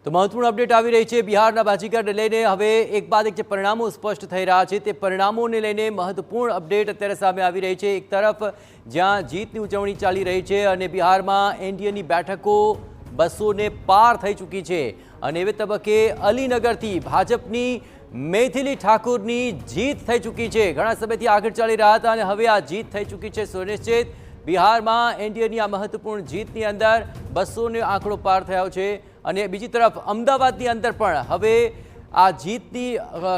તો મહત્વપૂર્ણ અપડેટ આવી રહી છે બિહારના બાજીગરને લઈને। હવે એક બાદ એક જે પરિણામો સ્પષ્ટ થઈ રહ્યા છે તે પરિણામોને લઈને મહત્વપૂર્ણ અપડેટ અત્યારે સામે આવી રહી છે। એક તરફ જ્યાં જીતની ઉજવણી ચાલી રહી છે અને બિહારમાં એનડીએની બેઠકો 200 પાર થઈ ચૂકી છે અને એવે તબક્કે અલીનગરથી ભાજપની મેથિલી ઠાકુરની જીત થઈ ચૂકી છે। ઘણા સમયથી આગળ ચાલી રહ્યા હતા અને હવે આ જીત થઈ ચૂકી છે સુનિશ્ચિત। બિહારમાં એનડીએની આ મહત્વપૂર્ણ જીતની અંદર 200નો આંકડો પાર થયો છે અને બીજી તરફ અમદાવાદની અંદર પણ હવે આ જીતની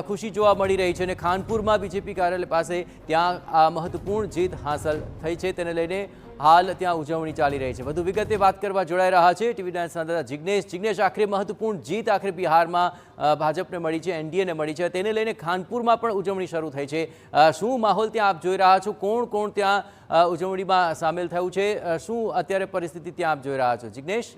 ખુશી જોવા મળી રહી છે અને ખાનપુરમાં બીજેપી કાર્યાલય પાસે ત્યાં આ મહત્વપૂર્ણ જીત હાંસલ થઈ છે તેને લઈને હાલ ત્યાં ઉજવણી ચાલી રહી છે। વધુ વિગતે વાત કરવા જોડાઈ રહ્યા છે ટીવી9 સંવાદદાતા જિગ્નેશ। આખરે મહત્વપૂર્ણ જીત આખરે બિહારમાં ભાજપને મળી છે, એનડીએને મળી છે, તેને લઈને ખાનપુરમાં પણ ઉજવણી શરૂ થઈ છે। શું માહોલ ત્યાં આપ જોઈ રહ્યા છો? કોણ કોણ ત્યાં ઉજવણીમાં સામેલ થયું છે? શું અત્યારે પરિસ્થિતિ ત્યાં આપ જોઈ રહ્યા છો જિગ્નેશ?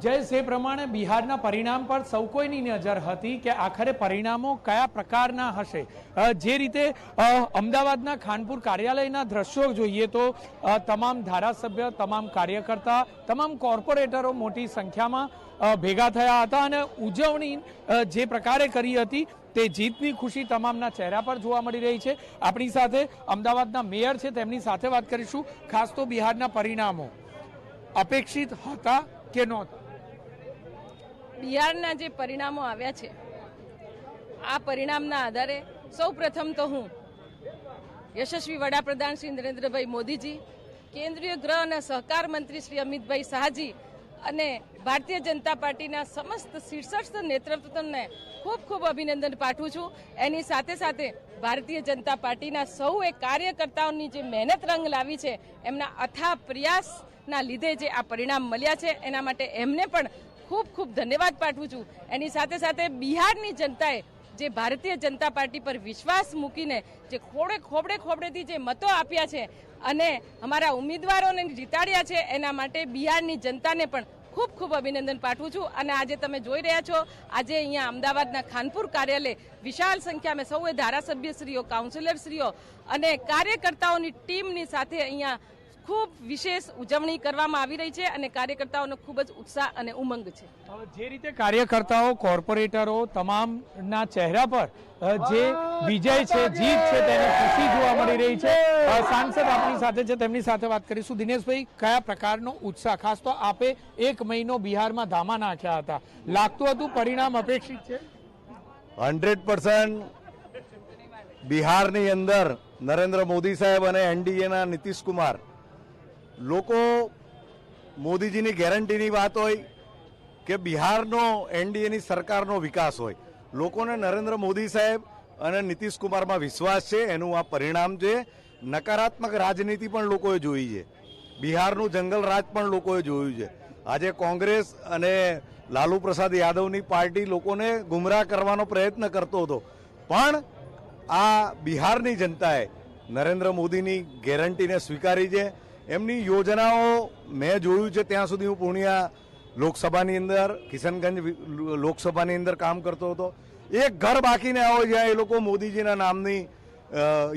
જય સે પ્રમાણે બિહારના પરિણામ પર સૌ કોઈની નજર હતી કે આખરે પરિણામો કયા પ્રકારના હશે। જે રીતે અમદાવાદના ખાનપુર કાર્યાલયના દ્રશ્યો જોઈએ તો તમામ ધારાસભ્ય, તમામ કાર્યકર્તા, તમામ કોર્પોરેટરો મોટી સંખ્યામાં ભેગા થયા હતા અને ઉજવણી જે પ્રકારે કરી હતી તે જીતની ખુશી તમામના ચહેરા પર જોવા મળી રહી છે। આપણી સાથે અમદાવાદના મેયર છે, તેમની સાથે વાત કરીશું। ખાસ તો બિહારના પરિણામો અપેક્ષિત હતા કે નહોતા? બિહારના જે પરિણામો આવ્યા છે આ પરિણામના આધારે સૌ પ્રથમ તો હું યશસ્વી વડાપ્રધાન શ્રી નરેન્દ્રભાઈ મોદીજી, કેન્દ્રીય ગૃહ અને સહકાર મંત્રી શ્રી અમિતભાઈ શાહજી અને ભારતીય જનતા પાર્ટીના સમસ્ત શીર્ષસ્થ નેતૃત્વને ખૂબ ખૂબ અભિનંદન પાઠવું છું। એની સાથે સાથે ભારતીય જનતા પાર્ટીના સૌએ કાર્યકર્તાઓની જે મહેનત રંગ લાવી છે, એમના અથાગ પ્રયાસના લીધે જે આ પરિણામ મળ્યા છે એના માટે એમને પણ ખૂબ ખૂબ ધન્યવાદ પાઠવું છું। એની સાથે સાથે બિહારની જનતાએ જે ભારતીય જનતા પાર્ટી પર વિશ્વાસ મૂકીને જે ખોબડેથી જે મતો આપ્યા છે અને અમારા ઉમેદવારોને જીતાડ્યા છે એના માટે બિહારની જનતાને પણ ખૂબ ખૂબ અભિનંદન પાઠવું છું। અને આજે તમે જોઈ રહ્યા છો, આજે અહીંયા અમદાવાદના ખાનપુર કાર્યાલય વિશાળ સંખ્યામાં સૌએ ધારાસભ્યશ્રીઓ, કાઉન્સિલરશ્રીઓ અને કાર્યકર્તાઓની ટીમની સાથે અહીંયા ખૂબ વિશેષ ઉજવણી કરવામાં આવી રહી છે અને કાર્યકર્તાઓનો ખૂબ જ ઉત્સાહ અને ઉમંગ છે। જે રીતે કાર્યકર્તાઓ, કોર્પોરેટરો તમામના ચહેરા પર જે વિજય છે, જીત છે તેની ખુશી જોવા મળી રહી છે। સાંસદ આપણી સાથે છે, તેમની સાથે વાત કરીશું। દિનેશભાઈ, કયા પ્રકારનો ઉત્સાહ? ખાસ તો આપે 1 મહિનો બિહારમાં ધામા નાખ્યા હતા, લાગતું હતું પરિણામ અપેક્ષિત છે? 100% બિહારની અંદર નરેન્દ્ર મોદી સાહેબ અને એનડીએના નીતિશ કુમાર લોકો મોદીજીની ગેરંટીની વાત હોય કે બિહારનો એનડીએની સરકારનો વિકાસ હોય, લોકોને નરેન્દ્ર મોદી સાહેબ અને નીતિશ કુમારમાં વિશ્વાસ છે, એનું આ પરિણામ છે। નકારાત્મક રાજનીતિ પણ લોકોએ જોઈ છે, બિહારનું જંગલ રાજ પણ લોકોએ જોયું છે। આજે કોંગ્રેસ અને લાલુ પ્રસાદ યાદવની પાર્ટી લોકોને ગુમરાહ કરવાનો પ્રયત્ન કરતો હતો, પણ આ બિહારની જનતાએ નરેન્દ્ર મોદીની ગેરંટીને સ્વીકારી છે। એમની યોજનાઓ મેં જોયું છે ત્યાં સુધી, હું પૂર્ણિયા લોકસભાની અંદર, કિશનગંજ લોકસભાની અંદર કામ કરતો હતો, એક ઘર બાકી ના હોય જ્યાં એ લોકો મોદીજીના નામની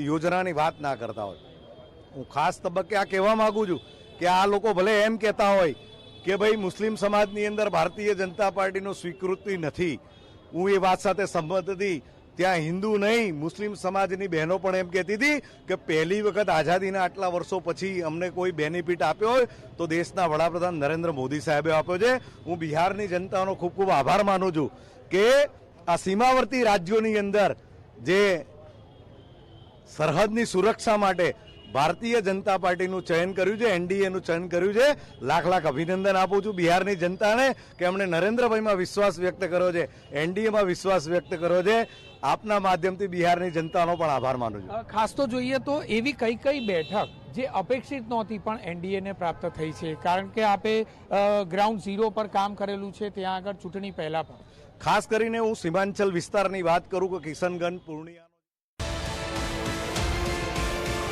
યોજનાની વાત ના કરતા હોય। હું ખાસ તબક્કે આ કહેવા માંગુ છું કે આ લોકો ભલે એમ કહેતા હોય કે ભાઈ મુસ્લિમ સમાજની અંદર ભારતીય જનતા પાર્ટીનો સ્વીકૃતિ નથી, હું એ વાત સાથે સંમત હતી। ત્યાં હિન્દુ નહીં, મુસ્લિમ સમાજની બહેનો પણ એમ કહેતી હતી કે પહેલી વખત આઝાદીના આટલા વર્ષો પછી અમને કોઈ બેનિફિટ આપ્યો હોય તો દેશના વડાપ્રધાન નરેન્દ્ર મોદી સાહેબે આપ્યો છે। હું બિહારની જનતાનો ખૂબ ખૂબ આભાર માનું છું કે આ સીમાવર્તી રાજ્યોની અંદર જે સરહદની સુરક્ષા માટે ભારતીય જનતા પાર્ટીનું ચયન કર્યું છે, એનડીએનું ચયન કર્યું છે। લાખ લાખ અભિનંદન આપું છું બિહારની જનતાને કે એમણે નરેન્દ્રભાઈમાં વિશ્વાસ વ્યક્ત કર્યો છે, એનડીએમાં વિશ્વાસ વ્યક્ત કર્યો છે। આપના માધ્યમથી બિહારની જનતાનો પણ આભાર માનું છું। ખાસ તો જોઈએ તો એવી કઈ બેઠક જે અપેક્ષિત નહોતી પણ એનડીએને પ્રાપ્ત થઈ છે, કારણ કે આપે ગ્રાઉન્ડ ઝીરો પર કામ કરેલું છે ત્યાં આગળ ચૂંટણી પહેલા પણ? ખાસ કરીને હું સીમાંચલ વિસ્તારની વાત કરું કે કિશનગંજ, પૂર્ણિયા